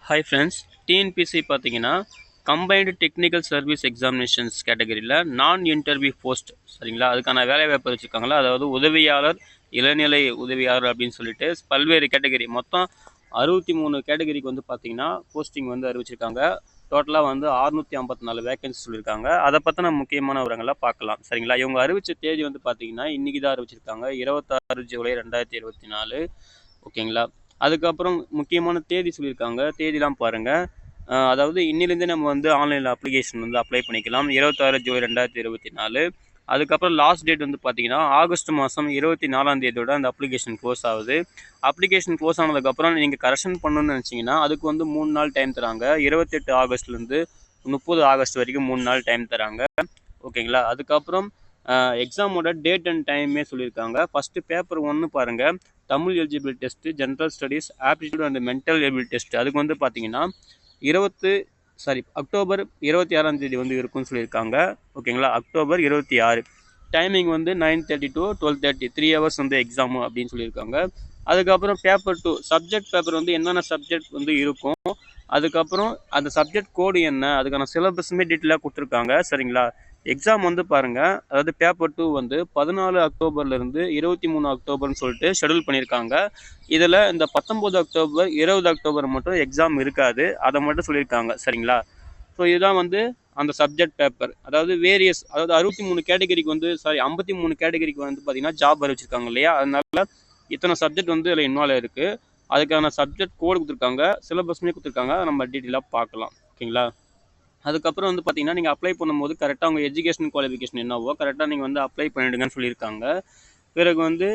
Hi friends, TNPSC பார்த்தீங்கன்னா combined technical service examinations கேட்டகரியில் நான் இன்டர்வியூ போஸ்ட் சரிங்களா, அதுக்கான வேலைவாய்ப்பு வச்சுருக்காங்களா. அதாவது உதவியாளர், இளநிலை உதவியாளர் அப்படின்னு சொல்லிட்டு பல்வேறு கேட்டகரி மொத்தம் 63 கேட்டகரிக்கு வந்து பார்த்தீங்கன்னா போஸ்டிங் வந்து அறிவிச்சிருக்காங்க. டோட்டலாக வந்து 654 வேகன்சி சொல்லியிருக்காங்க. அதை பற்றின முக்கியமான விவரங்களை பார்க்கலாம் சரிங்களா. இவங்க அறிவித்த தேதி வந்து பார்த்தீங்கன்னா இன்றைக்கி தான் அறிவிச்சிருக்காங்க, 26 ஜூலை 2024. ஓகேங்களா. அதுக்கப்புறம் முக்கியமான தேதி சொல்லியிருக்காங்க, தேதிலாம் பாருங்கள். அதாவது இன்னிலேருந்தே நம்ம வந்து ஆன்லைனில் அப்ளிகேஷன் வந்து அப்ளை பண்ணிக்கலாம், 26 ஜூலை 2024. அதுக்கப்புறம் லாஸ்ட் டேட் வந்து பார்த்தீங்கன்னா ஆகஸ்ட் மாதம் 24ஆம் தேதியோட அந்த அப்ளிகேஷன் க்ளோஸ் ஆகுது. அப்ளிகேஷன் க்ளோஸ் ஆனதுக்கப்புறம் நீங்கள் கரெக்ஷன் பண்ணணும்னு நினச்சிங்கன்னா அதுக்கு வந்து 3 நாள் டைம் தராங்க. 28 ஆகஸ்ட்லேருந்து 30 ஆகஸ்ட் வரைக்கும் 3 நாள் டைம் தராங்க. ஓகேங்களா. அதுக்கப்புறம் எக்ஸாமோட டேட் அண்ட் டைமே சொல்லியிருக்காங்க. ஃபஸ்ட்டு பேப்பர் 1 பாருங்கள், Tamil eligible test, general studies, aptitude and mental eligible test. அதுக்கு வந்து பார்த்தீங்கன்னா அக்டோபர் 26ஆம் தேதி வந்து இருக்குன்னு சொல்லியிருக்காங்க. ஓகேங்களா. அக்டோபர் 26. டைமிங் வந்து 9:30 to 12:30, 3 ஹவர்ஸ் வந்து எக்ஸாமு அப்படின்னு சொல்லியிருக்காங்க. அதுக்கப்புறம் பேப்பர் 2 சப்ஜெக்ட் பேப்பர் வந்து என்னென்ன சப்ஜெக்ட் வந்து இருக்கும், அதுக்கப்புறம் அந்த சப்ஜெக்ட் கோடு என்ன, அதுக்கான சிலபஸுமே டீட்டெயிலாக கொடுத்துருக்காங்க சரிங்களா. எக்ஸாம் வந்து பாருங்கள், அதாவது பேப்பர் 2 வந்து 14 அக்டோபர்லேருந்து 23 அக்டோபர்னு சொல்லிட்டு ஷெடியூல் பண்ணியிருக்காங்க. இதில் இந்த 19 அக்டோபர் 20 அக்டோபர் மட்டும் எக்ஸாம் இருக்காது, அதை மட்டும் சொல்லியிருக்காங்க சரிங்களா. ஸோ இதுதான் வந்து அந்த சப்ஜெக்ட் பேப்பர். அதாவது வேரியஸ், அதாவது 63 கேட்டகரிக்கு வந்து 53 கேட்டகரிக்கு வந்து பார்த்திங்கன்னா ஜாப் அறிவிச்சிருக்காங்க இல்லையா. அதனால இத்தனை சப்ஜெக்ட் வந்து இதில் இன்வால்வ் இருக்குது. அதுக்கான சப்ஜெக்ட் கோடு கொடுத்துருக்காங்க, சிலபஸ்மே கொடுத்துருக்காங்க, நம்ம டீட்டெயிலாக பார்க்கலாம். ஓகேங்களா. அதுக்கப்புறம் வந்து பார்த்தீங்கன்னா நீங்கள் அப்ளை பண்ணும்போது கரெக்டாக உங்கள் எஜுகேஷன் குவாலிஃபிகேஷன் என்னவோ கரெக்டாக நீங்கள் வந்து அப்ளை பண்ணிவிடுங்கன்னு சொல்லியிருக்காங்க. பிறகு வந்து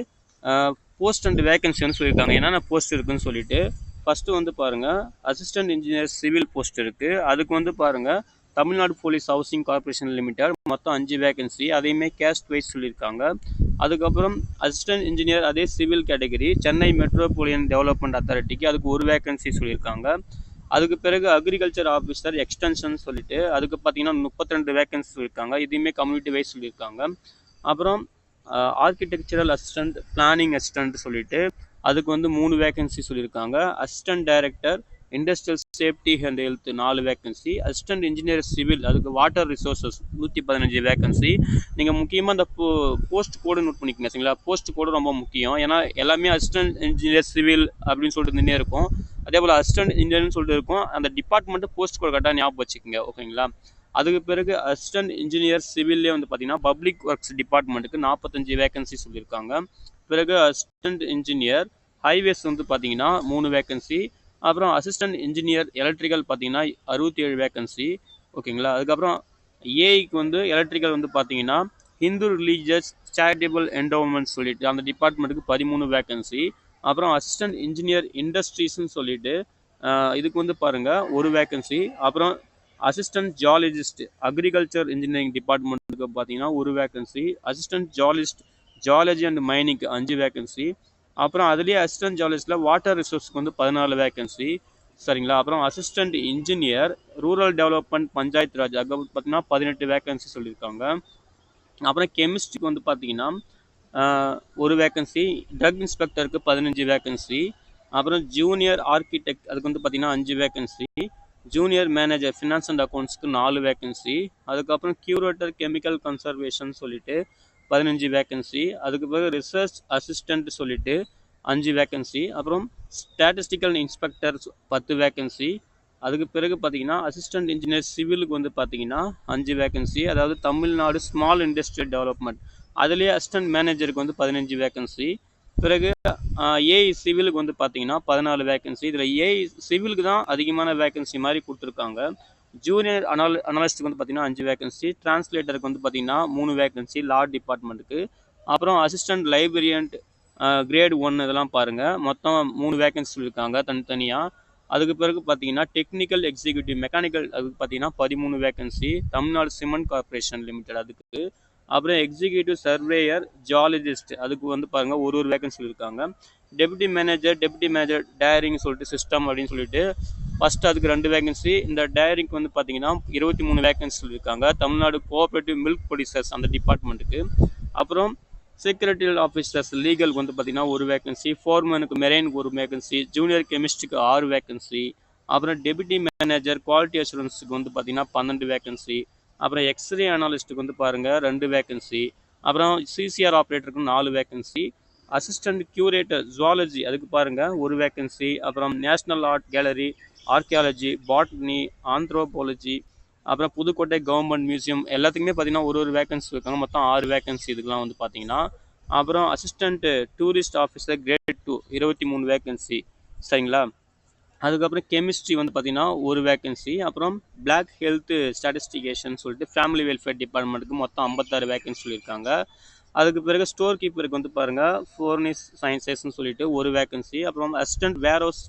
போஸ்ட் அண்ட் வேகன்சி வந்து சொல்லியிருக்காங்க, என்னென்ன போஸ்ட் இருக்குதுன்னு சொல்லிட்டு. ஃபஸ்ட்டு வந்து பாருங்கள், அசிஸ்டன்ட் இன்ஜினியர் சிவில் போஸ்ட் இருக்குது. அதுக்கு வந்து பாருங்கள் Tamil Nadu police housing corporation limited மொத்தம் 5 வேகன்சி, அதையுமே கேஸ்ட் வைஸ் சொல்லியிருக்காங்க. அதுக்கப்புறம் அசிஸ்டன்ட் இன்ஜினியர் அதே civil category Chennai metropolitan development அத்தாரிட்டிக்கு, அதுக்கு ஒரு வேகன்சி சொல்லியிருக்காங்க. அதுக்கு பிறகு அக்ரிகல்ச்சர் ஆஃபீஸர் எக்ஸ்டென்ஷன் சொல்லிட்டு அதுக்கு பார்த்தீங்கன்னா 32 வேகன்சி சொல்லியிருக்காங்க, இதையுமே கம்யூனிட்டி வைஸ் சொல்லியிருக்காங்க. அப்புறம் ஆர்கிடெக்சரல் அசிஸ்டண்ட், பிளானிங் அசிஸ்டண்ட் சொல்லிட்டு அதுக்கு வந்து 3 வேகன்சி சொல்லியிருக்காங்க. Assistant director industrial safety and health 4 vacancy. Assistant engineer civil அதுக்கு வாட்டர் ரிசோர்ஸஸ் 115 வேகன்சி. நீங்கள் முக்கியமாக இந்த போஸ்ட் கோடு நோட் பண்ணிக்கோங்க சரிங்களா. போஸ்ட் கோடு ரொம்ப முக்கியம், ஏன்னா எல்லாமே அசிஸ்டன்ட் இன்ஜினியர் சிவில் அப்படின்னு சொல்லிட்டு இருந்துகிட்டே இருக்கும். அதே போல் அசிஸ்டன்ட் இன்ஜினியர்னு சொல்லிட்டு இருக்கும், அந்த டிபார்ட்மெண்ட்டு போஸ்ட் கோட் கரெக்டாக ஞாபகம் வச்சுக்கோங்க. ஓகேங்களா. அதுக்கு பிறகு அசிஸ்டன்ட் இன்ஜினியர் சிவில்லே வந்து பார்த்தீங்கன்னா பப்ளிக் ஒர்க்ஸ் டிபார்ட்மெண்ட்டுக்கு 45 வேகன்சி சொல்லியிருக்காங்க. பிறகு அசிஸ்டன்ட் இன்ஜினியர் ஹைவேஸ் வந்து பார்த்தீங்கன்னா 3 வேகன்சி. அப்புறம் அசிஸ்டன்ட் இன்ஜினியர் எலக்ட்ரிக்கல் பார்த்தீங்கன்னா 67 வேகன்சி. ஓகேங்களா. அதுக்கப்புறம் ஏஐக்கு வந்து எலக்ட்ரிக்கல் வந்து பார்த்தீங்கன்னா ஹிந்து ரிலீஜியஸ் சேரிட்டபிள் என்டோமெண்ட் சொல்லிட்டு அந்த டிபார்ட்மெண்ட்டுக்கு 13 வேகன்சி. அப்புறம் அசிஸ்டன்ட் இன்ஜினியர் இண்டஸ்ட்ரீஸ்ன்னு சொல்லிட்டு இதுக்கு வந்து பாருங்கள் ஒரு வேகன்சி. அப்புறம் அசிஸ்டன்ட் ஜியாலஜிஸ்ட் அக்ரிகல்ச்சர் இன்ஜினியரிங் டிபார்ட்மெண்ட்டுக்கு பார்த்தீங்கன்னா ஒரு vacancy. Assistant geologist geology and மைனிங்க்கு 5 வேகன்சி. அப்புறம் அதுலேயே அசிஸ்டன்ட் ஜியாலஜிஸ்டில் வாட்டர் ரிசோர்ஸ்க்கு வந்து 14 வேகன்சி சரிங்களா. அப்புறம் assistant engineer rural development panchayat Raj அங்கே பார்த்தீங்கன்னா 18 வேகன்சி சொல்லியிருக்காங்க. அப்புறம் கெமிஸ்ட்ரிக்கு வந்து பார்த்தீங்கன்னா ஒரு வேகன்சி. ட்ரக் இன்ஸ்பெக்டருக்கு 15 வேகன்சி. அப்புறம் ஜூனியர் ஆர்கிடெக்ட் அதுக்கு வந்து பார்த்தீங்கன்னா 5 vacancy. Junior manager finance and அக்கௌண்ட்ஸ்க்கு 4 வேகன்சி. அதுக்கப்புறம் கியூரேட்டர் கெமிக்கல் கன்சர்வேஷன் சொல்லிட்டு 15 வேகன்சி. அதுக்கு பிறகு ரிசர்ச் அசிஸ்டண்ட் சொல்லிட்டு 5 வேகன்சி. அப்புறம் ஸ்டாட்டிஸ்டிக்கல் இன்ஸ்பெக்டர் 10 வேகன்சி. அதுக்கு பிறகு பார்த்தீங்கன்னா அசிஸ்டன்ட் இன்ஜினியர் சிவிலுக்கு வந்து பார்த்தீங்கன்னா 5 வேகன்சி, அதாவது தமிழ்நாடு ஸ்மால் இண்டஸ்ட்ரியல் டெவலப்மெண்ட் அதுலேயே அசிஸ்டன்ட் மேனேஜருக்கு வந்து 15 வேகன்சி. பிறகு ஏஐ சிவிலுக்கு வந்து பார்த்தீங்கன்னா 14 வேகன்சி. இதில் ஏஐ சிவிலுக்கு தான் அதிகமான வேகன்சி மாதிரி கொடுத்துருக்காங்க. ஜூனியர் அனலிஸ்ட்டுக்கு வந்து பார்த்தீங்கன்னா 5 வேகன்சி. டிரான்ஸ்லேட்டருக்கு வந்து பார்த்தீங்கன்னா 3 வேகன்சி லா டிபார்ட்மெண்ட்டுக்கு. அப்புறம் அசிஸ்டன்ட் லைப்ரரியன்ட் கிரேட் 1 இதெல்லாம் பாருங்கள், மொத்தம் 3 வேகன்சி சொல்லியிருக்காங்க தனித்தனியாக. அதுக்கு பிறகு பார்த்தீங்கன்னா டெக்னிக்கல் எக்ஸிக்யூட்டிவ் மெக்கானிக்கல் அதுக்கு பார்த்தீங்கன்னா 13 vacancy. Tamil Nadu cement corporation limited அதுக்கு. அப்புறம் எக்ஸிக்யூட்டிவ் சர்வேயர் ஜியாலஜிஸ்ட் அதுக்கு வந்து பாருங்கள் ஒரு வேகன்சி சொல்லியிருக்காங்க. டெப்யூட்டி மேனேஜர் டயரிங் சொல்லிட்டு சிஸ்டம் அப்படின்னு சொல்லிட்டு ஃபஸ்ட்டு அதுக்கு 2 வேகன்சி. இந்த டயரிங்க்கு வந்து பார்த்தீங்கன்னா 23 வேகன்சி சொல்லியிருக்காங்க, தமிழ்நாடு கோஆப்ரேட்டிவ் மில்க் ப்ரொடியூசர்ஸ் அந்த டிபார்ட்மெண்ட்டுக்கு. அப்புறம் செக்ரட்டரியல் ஆஃபீஸர்ஸ் லீகலுக்கு வந்து பார்த்தீங்கன்னா ஒரு வேகன்சி. ஃபோர்மேனுக்கு மெரெயினுக்கு ஒரு வேகன்சி. ஜூனியர் கெமிஸ்ட்ரிக்கு 6 வேகன்சி. அப்புறம் டெபுட்டி மேனேஜர் குவாலிட்டி அஷூரன்ஸுக்கு வந்து பார்த்தீங்கன்னா 12 வேகன்சி. அப்புறம் எக்ஸ்ரே அனாலிஸ்ட்டுக்கு வந்து பாருங்கள் 2 வேகன்சி. அப்புறம் சிசிஆர் ஆப்ரேட்டருக்கு 4 வேகன்சி. அசிஸ்டன்ட் கியூரேட்டர் ஜுவாலஜி அதுக்கு பாருங்கள் 1 வேகன்சி. அப்புறம் national art gallery, archaeology, botany, anthropology, அப்புறம் புதுக்கோட்டை கவர்மெண்ட் மியூசியம் எல்லாத்துக்குமே பார்த்தீங்கன்னா ஒரு வேகன்சி இருக்காங்க. மொத்தம் 6 வேகன்சி இதுக்கெலாம் வந்து பார்த்தீங்கன்னா. அப்புறம் assistant tourist officer great 2 23 vacancy. சரிங்களா? அதுக்கப்புறம் கெமிஸ்ட்ரி வந்து பார்த்தீங்கன்னா ஒரு வேகன்சி. அப்புறம் பிளாக் ஹெல்த் ஸ்டாட்டிஸ்டிகேஷன் சொல்லிட்டு ஃபேமிலி வெல்ஃபேர் டிபார்ட்மெண்ட்டுக்கு மொத்தம் 56 வேகன்சி சொல்லியிருக்காங்க. அதுக்கு பிறகு ஸ்டோர் கீப்பருக்கு வந்து பாருங்கள் ஃபோர்னிஸ் சயின்சஸ்ன்னு சொல்லிட்டு ஒரு வேகன்சி. அப்புறம் assistant warehouse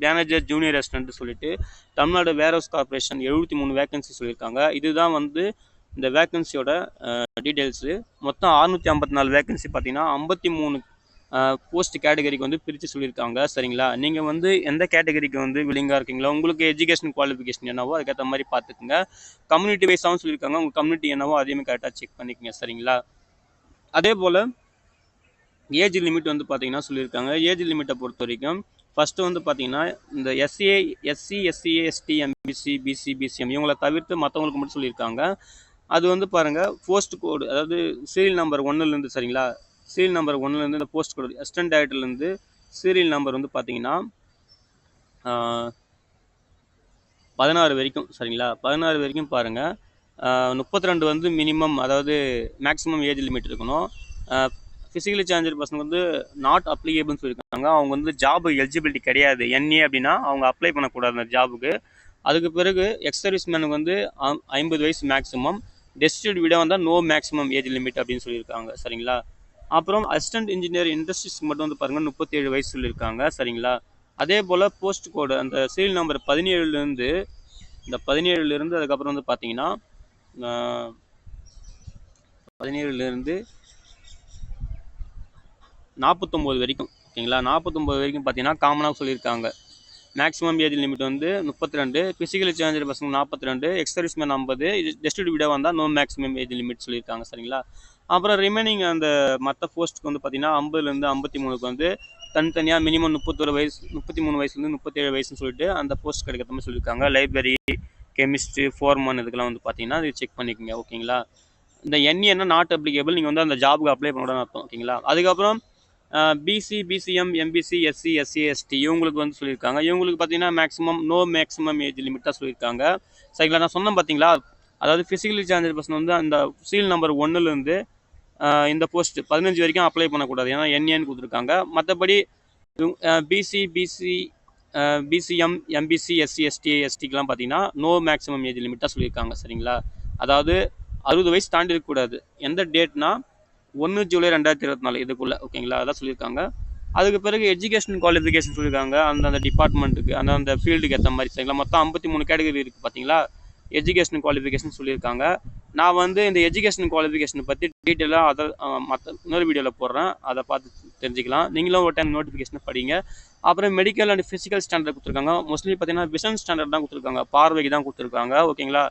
manager junior assistant சொல்லிட்டு தமிழ்நாடு வேர்ஹவுஸ் கார்பரேஷன் 73 வேகன்சி சொல்லியிருக்காங்க. இதுதான் வந்து இந்த வேகன்சியோட டீட்டெயில்ஸு. மொத்தம் 654 வேகன்சி பார்த்தீங்கன்னா 53 போஸ்ட் கேட்டகரிக்கு வந்து பிரித்து சொல்லியிருக்காங்க. சரிங்களா? நீங்கள் வந்து எந்த கேட்டகரிக்கு வந்து வில்லிங்காக இருக்கீங்களோ உங்களுக்கு எஜுகேஷன் குவாலிஃபிகேஷன் என்னவோ அதுக்கேற்ற மாதிரி பார்த்துக்குங்க. கம்யூனிட்டி வைஸாகவும் சொல்லியிருக்காங்க. உங்கள் கம்யூனிட்டி என்னவோ அதையுமே கரெக்டாக செக் பண்ணிக்கோங்க. சரிங்களா? அதே போல் ஏஜ் லிமிட் வந்து பார்த்தீங்கன்னா சொல்லியிருக்காங்க. ஏஜ் லிமிட்டை பொறுத்த வரைக்கும் ஃபஸ்ட்டு வந்து பார்த்தீங்கன்னா இந்த SC, SCA, ST, MBC, BC, BCM இவங்களை தவிர்த்து மற்றவங்களுக்கு மட்டும் சொல்லியிருக்காங்க. அது வந்து பாருங்கள் போஸ்ட் கோடு, அதாவது சீரியல் நம்பர் 1லேருந்து, சரிங்களா? சீரியல் நம்பர் 1லேருந்து இந்த போஸ்ட் கோடு அசிஸ்டன்ட் டைரக்டர்லேருந்து சீரியல் நம்பர் வந்து பார்த்தீங்கன்னா 16 வரைக்கும். சரிங்களா? 16 வரைக்கும் பாருங்கள். 32 வந்து மினிமம், அதாவது மேக்ஸிமம் ஏஜ் லிமிட் இருக்கணும். ஃபிசிக்கலி சேலஞ்சர் பர்சன் வந்து நாட் அப்ளிகேபிள்னு சொல்லியிருக்காங்க. அவங்க வந்து ஜாபு எலிஜிபிலிட்டி கிடையாது. என்ஏ அப்படின்னா அவங்க அப்ளை பண்ணக்கூடாது அந்த ஜாபுக்கு. அதுக்கு பிறகு எக்ஸ் சர்வீஸ் மேனுக்கு வந்து 50 வயசு மேக்ஸிமம். டெஸ்டியூட் விட வந்தால் நோ மேக்ஸிமம் ஏஜ் லிமிட் அப்படின்னு சொல்லியிருக்காங்க. சரிங்களா? அப்புறம் அசிஸ்டன்ட் இன்ஜினியர் இண்டஸ்ட்ரீஸ்க்கு மட்டும் வந்து பாருங்கள் 37 வயசு சொல்லியிருக்காங்க. சரிங்களா? அதே போல் போஸ்ட் கோடு அந்த சீரியல் நம்பர் 17லேருந்து அதுக்கப்புறம் வந்து பார்த்தீங்கன்னா 17லேருந்து 49 வரைக்கும். ஓகேங்களா? 49 வரைக்கும் பார்த்தீங்கன்னா காமனாக சொல்லியிருக்காங்க. மேக்ஸிமம் ஏஜ் லிமிட் வந்து 32. ஃபிசிக்கலி சேலஞ்சர் பசங்க 42. Ex service man 50. டெஸ்டியூட் விட வந்தால் நோ மேக்ஸிமம் ஏஜ் லிமிட் சொல்லியிருக்காங்க. சரிங்களா? அப்புறம் ரிமைனிங் அந்த மற்ற போஸ்ட்டுக்கு வந்து பார்த்தீங்கன்னா 50லேருந்து 53க்கு வந்து தனித்தனியாக மினிமம் 31 வயசு, 33 வயசுலேருந்து 37 வயசுன்னு சொல்லிட்டு அந்த போஸ்ட் கிடைக்கிற மாதிரி சொல்லியிருக்காங்க. லைப்ரரி, கெமிஸ்ட்ரி, ஃபோர்மன் இதுக்கெல்லாம் வந்து பார்த்தீங்கன்னா இது செக் பண்ணிக்கோங்க. ஓகேங்களா? இந்த என்ஏன்னா நாட் அப்ளிகேபிள், நீங்கள் வந்து அந்த ஜாபுக்கு அப்ளை பண்ணக்கூடாதுன்னு அர்த்தம். ஓகேங்களா? அதுக்கப்புறம் BC, BCM, MBC, SC, SC, ST இவங்களுக்கு வந்து சொல்லியிருக்காங்க. இவங்களுக்கு பார்த்தீங்கன்னா maximum no maximum age limit தான் சொல்லியிருக்காங்க. சரிங்களா? நான் சொன்னேன் பார்த்தீங்களா, அதாவது ஃபிசிக்கலி சேலஞ்சர் பர்சன் வந்து அந்த சீல் நம்பர் 1லேருந்து இந்த போஸ்ட் 15 வரைக்கும் அப்ளை பண்ணக்கூடாது. ஏன்னா என்ஏன்னு கொடுத்துருக்காங்க. மற்றபடி பிசிஎம், எம்பிசி, எஸ்சி, எஸ்டி, எஸ்டிக்கெலாம் பார்த்தீங்கன்னா நோ மேக்ஸிமம் ஏஜ் லிமிட் தான் சொல்லியிருக்காங்க. சரிங்களா? அதாவது 60 வயசு தாண்டி இருக்கக்கூடாது. எந்த டேட்னா 1 ஜூலை 2024 இதுக்குள்ளே. ஓகேங்களா? அதான் சொல்லியிருக்காங்க. அதுக்கு பிறகு எஜுகேஷன் குவாலிஃபிகேஷன் சொல்லியிருக்காங்க அந்த டிபார்ட்மெண்ட்டுக்கு, அந்த ஃபீல்டுக்கு ஏற்ற மாதிரி. சரிங்களா? மொத்தம் 53 கேட்டகரி இருக்குது பார்த்தீங்களா? எஜுகேஷன் குவாலிஃபிகேஷன் சொல்லியிருக்காங்க. நான் வந்து இந்த எஜுகேஷன் குவாலிஃபிகேஷனை பற்றி டீட்டெயிலாக மற்ற இன்னொரு வீடியோவில் போடுறேன். அதை பார்த்து தெரிஞ்சுக்கலாம். நீங்களும் ஒரு டைம் நோட்டிஃபிகேஷனை படிங்க. அப்புறம் மெடிக்கல் அண்ட் ஃபிசிக்கல் ஸ்டாண்டர்ட் கொடுத்துருக்காங்க. மோஸ்ட்லி பார்த்தீங்கன்னா விஷன் ஸ்டாண்டர்ட் தான் கொடுத்துருக்காங்க. பார்வைக்கு தான் கொடுத்துருக்காங்க. ஓகேங்களா?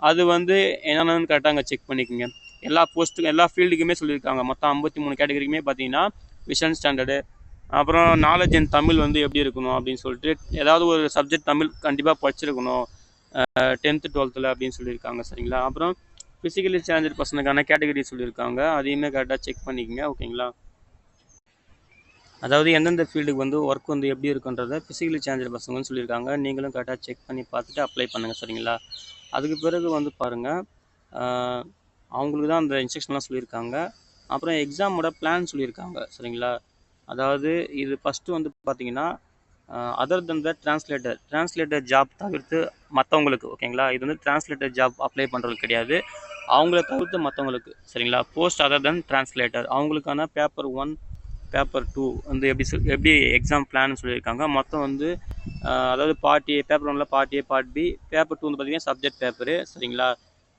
அது வந்து என்னென்னு கரெக்டாக அங்கே செக் பண்ணிக்கோங்க. எல்லா போஸ்ட்டுக்கும் எல்லா ஃபீல்டுக்குமே சொல்லியிருக்காங்க. மொத்தம் 53 கேட்டகரிக்குமே பார்த்தீங்கன்னா விஷன் ஸ்டாண்டர்டு. அப்புறம் நாலேஜ் இன் தமிழ் வந்து எப்படி இருக்கணும் அப்படின்னு சொல்லிட்டு ஏதாவது ஒரு சப்ஜெக்ட் தமிழ் கண்டிப்பாக படிச்சிருக்கணும் 10th 12th அப்படின்னு சொல்லியிருக்காங்க. சரிங்களா? அப்புறம் ஃபிசிக்கலி சேலஞ்சர் பர்சனுக்கான கேட்டகரி சொல்லியிருக்காங்க. அதையுமே கரெக்டாக செக் பண்ணிக்கோங்க. ஓகேங்களா? அதாவது எந்தெந்த ஃபீல்டுக்கு வந்து ஒர்க் வந்து எப்படி இருக்குன்றதை ஃபிசிக்கலி சேலஞ்சர் பர்சன் சொல்லியிருக்காங்க. நீங்களும் கரெக்டாக செக் பண்ணி பார்த்துட்டு அப்ளை பண்ணுங்கள். சரிங்களா? அதுக்கு பிறகு வந்து பாருங்கள், அவங்களுக்கு தான் அந்த இன்ஸ்ட்ரக்ஷன்லாம் சொல்லியிருக்காங்க. அப்புறம் எக்ஸாமோட பிளான் சொல்லியிருக்காங்க. சரிங்களா? அதாவது இது ஃபஸ்ட்டு வந்து பார்த்தீங்கன்னா அதர் தென் த டிரான்ஸ்லேட்டர் ஜாப் தவிர்த்து மற்றவங்களுக்கு. ஓகேங்களா? இது வந்து டிரான்ஸ்லேட்டர் ஜாப் அப்ளை பண்ணுறது கிடையாது. அவங்கள தவிர்த்து மற்றவங்களுக்கு. சரிங்களா? போஸ்ட் அதர் தென் டிரான்ஸ்லேட்டர் அவங்களுக்கான பேப்பர் 1, பேப்பர் 2 வந்து எப்படி எக்ஸாம் பிளான் சொல்லியிருக்காங்க. மொத்தம் வந்து அதாவது பார்ட் ஏ, பேப்பர் 1ல் part A, part B, paper 2 வந்து பார்த்திங்கன்னா சப்ஜெக்ட் பேப்பரு. சரிங்களா?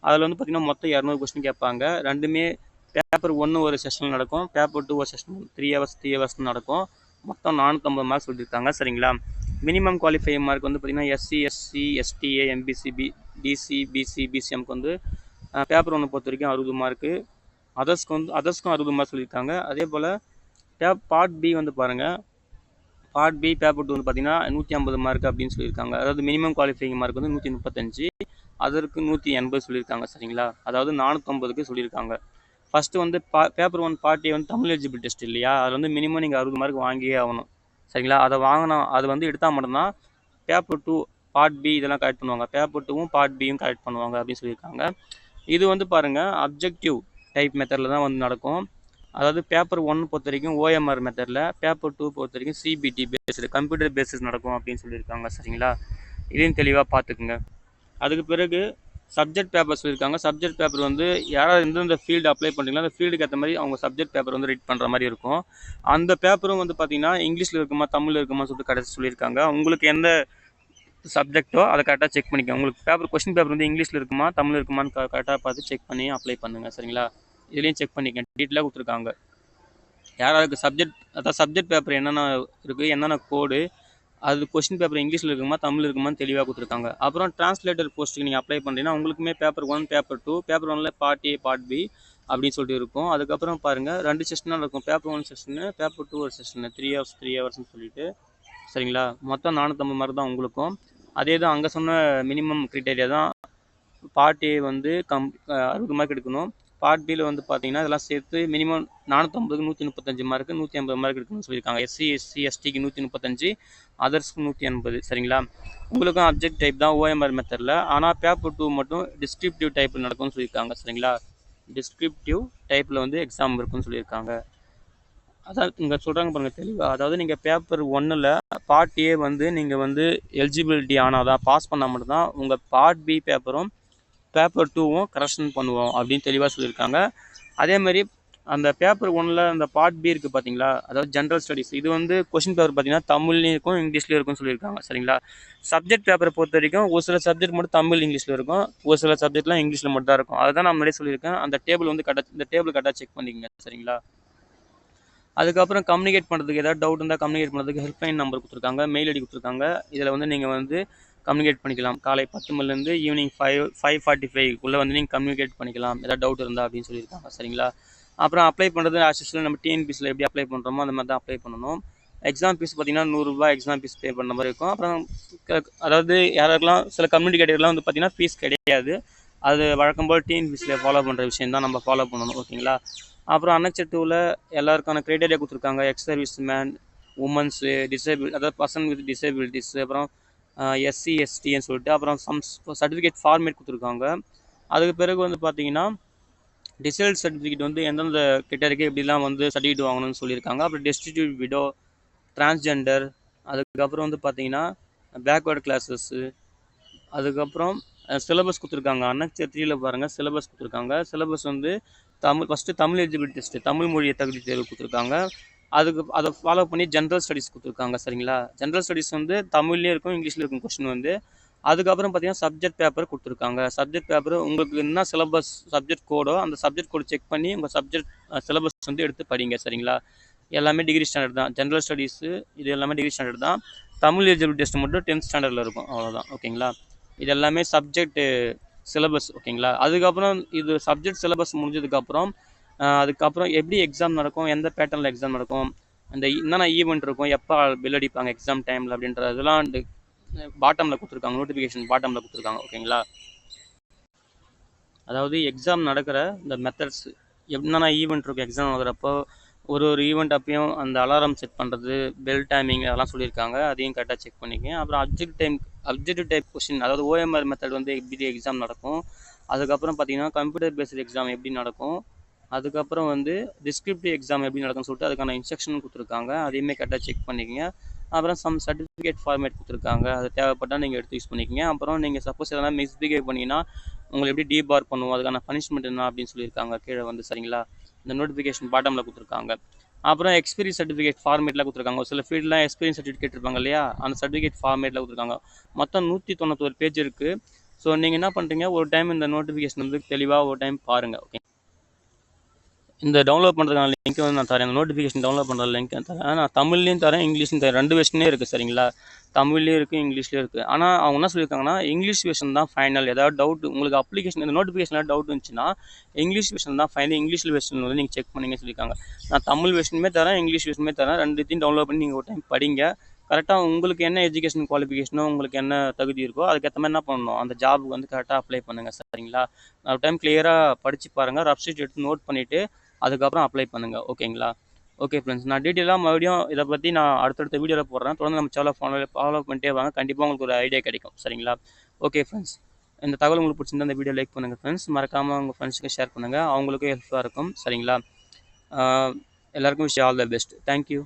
அதில் வந்து பார்த்திங்கன்னா மொத்தம் 200 கொஸ்டின் கேட்பாங்க. ரெண்டுமே பேப்பர் 1 ஒரு செஷன் நடக்கும், பேப்பர் 2 ஒரு செஷன் 3 hours நடக்கும். மொத்தம் 450 மார்க்ஸ் சொல்லியிருக்காங்க. சரிங்களா? மினிமம் குவாலிஃபை மார்க் வந்து பார்த்திங்கன்னா SC, SC, STA, MBC, DC, BC, பிசிஎம்க்கு வந்து பேப்பர் 1 பொறுத்த வரைக்கும் 60 மார்க்கு. அதர்ஸ்க்கும் 60 மார்க் சொல்லியிருக்காங்க. அதே போல் பார்ட் பி வந்து பாருங்கள், பார்ட் பி பேப்பர் 2 வந்து பார்த்தீங்கன்னா 150 மார்க் அப்படின்னு சொல்லியிருக்காங்க. அதாவது மினிமம் குவாலிஃபைங் மார்க் வந்து 135, அதற்கு 180 சொல்லியிருக்காங்க சரிங்களா. அதாவது 450க்கு சொல்லியிருக்காங்க. ஃபஸ்ட்டு வந்து பேப்பர் 1 பார்ட் ஏ வந்து தமிழ் எலிஜிபிள் டெஸ்ட் இல்லையா, அதில் வந்து மினிமம் நீங்கள் 60 மார்க் வாங்கியே ஆகணும் சரிங்களா. அதை வாங்கினோம், அது வந்து எடுத்தால் மட்டும்தான் பேப்பர் 2 பார்ட் பி இதெல்லாம் கரெக்ட் பண்ணுவாங்க. பேப்பர் 2வும் பார்ட் பியும் கரெக்ட் பண்ணுவாங்க அப்படின்னு சொல்லியிருக்காங்க. இது வந்து பாருங்கள் அப்ஜெக்டிவ் டைப் மெத்தடில் தான் வந்து நடக்கும். அதாவது பேப்பர் 1 பொறுத்த வரைக்கும் ஓஎம்ஆர் மெத்தடில், பேப்பர் 2 பொறுத்த வரைக்கும் சிபிடி பேஸ்டு கம்ப்யூட்டர் பேஸஸ் நடக்கும் அப்படின்னு சொல்லியிருக்காங்க சரிங்களா. இதையும் தெளிவாக பார்த்துக்குங்க. அதுக்கு பிறகு சப்ஜெக்ட் பேப்பர் சொல்லியிருக்காங்க. சப்ஜெக்ட் பேப்பர் வந்து யாராவது எந்தெந்த ஃபீல்டு அப்ளை பண்ணுறீங்களோ அந்த ஃபீல்டுக்கு ஏற்ற மாதிரி அவங்க சப்ஜெக்ட் பேப்பர் வந்து ரீட் பண்ணுற மாதிரி இருக்கும். அந்த பேப்பரும் வந்து பார்த்தீங்கன்னா இங்கிலீஷில் இருக்குமா தமிழில் இருக்குமா சொல்லிட்டு கடைசி சொல்லியிருக்காங்க. உங்களுக்கு எந்த சப்ஜெக்டோ அதை கரெக்டாக செக் பண்ணிக்கோங்க. உங்களுக்கு பேப்பர் கொஸ்டின் பேப்பர் வந்து இங்கிலீஷில் இருக்குமா தமிழ் இருக்குமான்னு கரெக்டாக பார்த்து செக் பண்ணி அப்ளை பண்ணுங்கள் சரிங்களா. இதுலேயும் செக் பண்ணிக்கங்க, டீட்டெயிலாக கொடுத்துருக்காங்க. யாராருக்கு சப்ஜெக்ட், அதாவது சப்ஜெக்ட் பேப்பர் என்னென்ன இருக்குது, என்னென்ன கோடு, அது கொஸ்டின் பேப்பர் இங்கிலீஷில் இருக்குமா தமிழ் இருக்குமான்னு தெளிவாக கொடுத்துருக்காங்க. அப்புறம் டிரான்ஸ்லேட்டர் போஸ்ட்டுக்கு நீங்கள் அப்ளை பண்ணுறீங்கன்னா உங்களுக்குமே பேப்பர் 1 பேப்பர் 2, பேப்பர் 1ல் பார்ட் ஏ பார்ட் பி அப்படின்னு சொல்லிட்டு இருக்கும். அதுக்கப்புறம் பாருங்கள் 2 செஷனாக இருக்கும். பேப்பர் 1 செஷனு, பேப்பர் 2 ஒரு செஷனு, 3 ஹவர்ஸ்னு சொல்லிட்டு சரிங்களா. மொத்தம் 450 மார்க் தான் உங்களுக்கும். அதே தான் அங்கே சொன்ன மினிமம் க்ரைட்டேரியா தான். பார்ட் ஏ வந்து 60 மார்க் எடுக்கணும். பார்ட் பியில் வந்து பார்த்தீங்கன்னா இதெல்லாம் சேர்த்து மினிமம் 450க்கு 135 மார்க்கு, 150 மார்க் எடுக்கணும்னு சொல்லியிருக்காங்க. எஸ்சி எஸ்சி எஸ்டிக்கு 135, அதர்ஸ்க்கு 180 சரிங்களா. உங்களுக்கும் அப்ஜெக்ட் டைப் தான் ஓஎம்ஆர் மெத்தடில். ஆனால் பேப்பர் 2 மட்டும் டிஸ்கிரிப்டிவ் டைப்பில் நடக்கும்னு சொல்லியிருக்காங்க சரிங்களா. டிஸ்கிரிப்டிவ் டைப்பில் வந்து எக்ஸாம் இருக்குன்னு சொல்லியிருக்காங்க. அதான் இங்கே சொல்கிறாங்க பாருங்கள் தெளிவாக. அதாவது நீங்கள் பேப்பர் 1ல் பார்ட் ஏ வந்து நீங்கள் வந்து எலிஜிபிலிட்டி ஆனால் தான் பாஸ் பண்ணால் மட்டும்தான் உங்கள் பார்ட் பி பேப்பரும் பேப்பர் 2வும் கரெக்ஷன் பண்ணுவோம் அப்படின்னு தெளிவாக சொல்லியிருக்காங்க. அதேமாதிரி அந்த பேப்பர் 1ல் அந்த பார்ட் பி இருக்குது பார்த்தீங்களா, அதாவது ஜென்ரல் ஸ்டடீஸ், இது வந்து கொஷின் பேப்பர் பார்த்தீங்கன்னா தமிழ்லையும் இருக்கும் இங்கிலீஷ்லேயும் இருக்கும்னு சொல்லியிருக்காங்க சரிங்களா. சப்ஜெக்ட் பேப்பரை பொறுத்த வரைக்கும் ஒரு சில சப்ஜெக்ட் மட்டும் தமிழ் இங்கிலீஷில் இருக்கும், ஒரு சில சப்ஜெக்ட்லாம் இங்கிலீஷில் மட்டும் தான் இருக்கும். அதுதான் நான் முன்னாடியே சொல்லியிருக்கேன். அந்த டேபிள் வந்து கரெக்டாக, இந்த டேபிள் கரெக்டாக செக் பண்ணிக்கங்க சரிங்களா. அதுக்கப்புறம் கம்யூனிகேட் பண்ணுறதுக்கு ஏதாவது டவுட் இருந்தால் கம்யூனிகேட் பண்ணுறதுக்கு ஹெல்ப்லைன் நம்பர் கொடுத்துருக்காங்க, மெயில் ஐடி கொடுத்துருக்காங்க. இதில் வந்து நீங்கள் வந்து கம்யூனிகேட் பண்ணிக்கலாம். காலை 10 மணிலேருந்து ஈவினிங் 5:45க்குள்ளே வந்து நீங்கள் கம்யூனிகேட் பண்ணிக்கலாம் ஏதாவது டவுட் இருந்தால் அப்படின்னு சொல்லியிருக்காங்க சரிங்களா. அப்புறம் அப்ளை பண்ணுறது ஆக்சுவலாக நம்ம டிஎன்பிஎஸ்சியில் எப்படி அப்ளை பண்ணுறோமோ அந்த மாதிரி தான் அப்ளை பண்ணணும். எக்ஸாம் ஃபீஸ் பார்த்தீங்கன்னா 100 ரூபாய் எக்ஸாம் ஃபீஸ் பே பண்ணுற மாதிரி இருக்கும். அப்புறம் அதாவது யாருக்கெல்லாம் சில கம்யூனிட்டி கேட்டகரிலாம் வந்து பார்த்தீங்கன்னா ஃபீஸ் கிடையாது. அது வழக்கம் போல் டிஎன்பிஎஸ்சியில் ஃபாலோ பண்ணுற விஷயம் தான் நம்ம ஃபாலோ பண்ணணும் ஓகேங்களா. அப்புறம் அன்னெக்சர் 2ல் எல்லாருக்கான க்ரைட்டேரியா கொடுத்துருக்காங்க. Ex service man, women's, disable, அதாவது பர்சன் வித் டிசேபிலிட்டிஸ், அப்புறம் எஸ்சி எஸ்டின்னு சொல்லிட்டு அப்புறம் சர்டிஃபிகேட் ஃபார்மேட் கொடுத்துருக்காங்க. அதுக்கு பிறகு வந்து பார்த்தீங்கன்னா டிசேபிள் சர்டிஃபிகேட் வந்து எந்தெந்த கேட்டகரிக்கு எப்படிலாம் வந்து சர்டிஃபிகேட் வாங்கணும்னு சொல்லியிருக்காங்க. அப்புறம் டெஸ்டிடியூட் விடோ, டிரான்ஸ்ஜெண்டர், அதுக்கப்புறம் வந்து பார்த்தீங்கன்னா பேக்வேர்டு கிளாஸஸ்ஸு, அதுக்கப்புறம் சிலபஸ் கொடுத்துருக்காங்க. அன்னெக்சர் 3ல் பாருங்கள் சிலபஸ் கொடுத்துருக்காங்க. சிலபஸ் வந்து first Tamil eligibility test, Tamil மொழியை தகுதி தேர்வு கொடுத்துருக்காங்க. அதை ஃபாலோ பண்ணி ஜென்ரல் ஸ்டடீஸ் கொடுத்துருக்காங்க சரிங்களா. ஜென்ரல் ஸ்டடீஸ் வந்து தமிழ்லேயும் இருக்கும் இங்கிலீஷில் இருக்கும் கொஸ்டின் வந்து. அதுக்கப்புறம் பார்த்தீங்கன்னா சப்ஜெக்ட் பேப்பர் கொடுத்துருக்காங்க. சப்ஜெக்ட் பேப்பர் உங்களுக்கு என்ன சிலபஸ் சப்ஜெக்ட் கோடோ அந்த சப்ஜெக்ட் கோடு செக் பண்ணி உங்கள் சப்ஜெக்ட் சிலபஸ் வந்து எடுத்து படிங்க சரிங்களா. எல்லாமே டிகிரி ஸ்டாண்டர்ட் தான். ஜென்ரல் ஸ்டடீஸு இது எல்லாமே டிகிரி ஸ்டாண்டர்ட் தான். தமிழ் எலிஜிபிலிட்டி டெஸ்ட் மட்டும் 10th ஸ்டாண்டர்டில் இருக்கும், அவ்வளோதான் ஓகேங்களா. இது எல்லாமே சப்ஜெக்ட் சிலபஸ் ஓகேங்களா. அதுக்கப்புறம் இது சப்ஜெக்ட் சிலபஸ் முடிஞ்சதுக்கப்புறம் அதுக்கப்புறம் எப்படி எக்ஸாம் நடக்கும், எந்த பேட்டர்னில் எக்ஸாம் நடக்கும், அந்த என்னென்ன ஈவெண்ட் இருக்கும், எப்போ பில் அடிப்பாங்க எக்ஸாம் டைமில் அப்படின்றதெல்லாம் பாட்டமில் கொடுத்துருக்காங்க, நோட்டிஃபிகேஷன் பாட்டமில் கொடுத்துருக்காங்க ஓகேங்களா. அதாவது எக்ஸாம் நடக்கிற இந்த மெத்தட்ஸ் என்னென்ன ஈவெண்ட் இருக்கும் எக்ஸாம் நடக்கிறப்போ ஒரு ஈவெண்ட் அப்பயும் அந்த அலாரம் செட் பண்ணுறது, பெல் டைமிங் அதெல்லாம் சொல்லியிருக்காங்க. அதையும் கரெக்டாக செக் பண்ணிக்கங்க. அப்புறம் அப்ஜெக்டிவ் டைப் கொஸ்டின், அதாவது ஓஎம்ஆர் மெத்தட் வந்து எப்படி எக்ஸாம் நடக்கும். அதுக்கப்புறம் பார்த்தீங்கன்னா கம்ப்யூட்டர் பேஸ்டு எக்ஸாம் எப்படி நடக்கும். அதுக்கப்புறம் வந்து டிஸ்கிரிப்டிவ் எக்ஸாம் எப்படி நடக்கும்னு சொல்லிட்டு அதுக்கான இன்ஸ்ட்ரக்ஷன் கொடுத்துருக்காங்க. அதையுமே கரெக்டாக செக் பண்ணிக்கங்க. அப்புறம் சர்டிஃபிகேட் ஃபார்மேட் கொடுத்துருக்காங்க. அது தேவைப்பட்டால் நீங்கள் எடுத்து யூஸ் பண்ணிக்கங்க. அப்புறம் நீங்கள் சப்போஸ் எதனா மிஸ்பிஹேவ் பண்ணிங்கன்னா உங்களை எப்படி டிபார் பண்ணுவோம், அதுக்கான பனிஷ்மெண்ட் என்ன அப்படின்னு சொல்லியிருக்காங்க கீழே வந்து சரிங்களா. இந்த நோட்டிஃபிகேஷன் பாட்டமில் கொடுத்துருக்காங்க. அப்புறம் எக்ஸ்பீரியன்ஸ் சர்டிஃபிகேட் ஃபார்மேட்டில் கொடுத்துருக்காங்க. ஒரு சில ஃபீல்டெலாம் எக்ஸ்பீரியன்ஸ் சர்டிஃபிகேட் கேட்டிருப்பாங்க இல்லையா, அந்த சர்டிஃபிகேட் ஃபார்மேட்டில் கொடுத்துருக்காங்க. மொத்தம் 191 பேஜ் இருக்குது. ஸோ நீங்கள் என்ன பண்ணுறீங்க, ஒரு டைம் இந்த நோட்டிஃபிகேஷன் வந்து தெளிவாக ஒரு டைம் பாருங்கள் ஓகே. இந்த டவுன்லோட் பண்ணுறதுக்கான லிங்க் வந்து நான் தரேன். நோட்டிஃபிகேஷன் டவுன்லோட் பண்ணுற லிங்க் தரேன். நான் தமிழ்லையும் தரேன், இங்கிலீஷ்லையும் தரேன். 2 வெர்ஷனே இருக்குது சரிங்களா. தமிழ்லேயும் இருக்குது, இங்கிலீஷ்லேயும் இருக்குது. ஆனால் அவங்க என்ன சொல்லியிருக்காங்கன்னா, இங்கிலீஷ் வெர்ஷன் தான் ஃபைனல். ஏதாவது டவுட் உங்களுக்கு அப்ளிகேஷன் இந்த நோட்டிஃபிகேஷனில் டவுட் இருந்துச்சுன்னா இங்கிலீஷ் வெர்ஷன் தான் ஃபைனல். இங்கிலீஷ் வெர்ஷன் வந்து நீங்கள் செக் பண்ணிங்கன்னு சொல்லியிருக்காங்க. நான் தமிழ் வெர்ஷனுமே தரேன், இங்கிலீஷ் வெர்ஷனுமே தரேன். 2த்தையும் டவுன்லோட் பண்ணி நீங்கள் ஒரு டைம் படிங்க. கரெக்டாக உங்களுக்கு என்ன எஜுகேஷன் குவாலிஃபிகேஷனோ உங்களுக்கு என்ன தகுதி இருக்கோ அதுக்கேற்ற மாதிரி என்ன பண்ணணும், அந்த ஜாபுக்கு வந்து கரெக்டாக அப்ளை பண்ணுங்கள் சரிங்களா. ஒரு டைம் கிளியராக படித்து பாருங்கள், ரஃப் ஷீட் எடுத்து நோட் பண்ணிவிட்டு அதுக்கப்புறம் அப்ளை பண்ணுங்கள். ஓகேங்களா. ஓகே ஃப்ரெண்ட்ஸ், நான் டீட்டெயிலாக மறுபடியும் இதை பற்றி நான் அடுத்தடுத்த வீடியோவில் போடுறேன். தொடர்ந்து நம்ம சேனலை ஃபாலோ பண்ணிட்டே வாங்க, கண்டிப்பாக உங்களுக்கு ஒரு ஐடியா கிடைக்கும் சரிங்களா. ஓகே ஃப்ரெண்ட்ஸ், இந்த தகவல் உங்களுக்கு பிடிச்சிருந்தா இந்த வீடியோ லைக் பண்ணுங்கள் ஃப்ரெண்ட்ஸ். மறக்காமல் உங்கள் ஃப்ரெண்ட்ஸுக்கு ஷேர் பண்ணுங்கள், அவங்களுக்கும் ஹெல்ப்ஃபுல்லாக இருக்கும் சரிங்களா. எல்லாருக்கும் wish all the best. Thank you.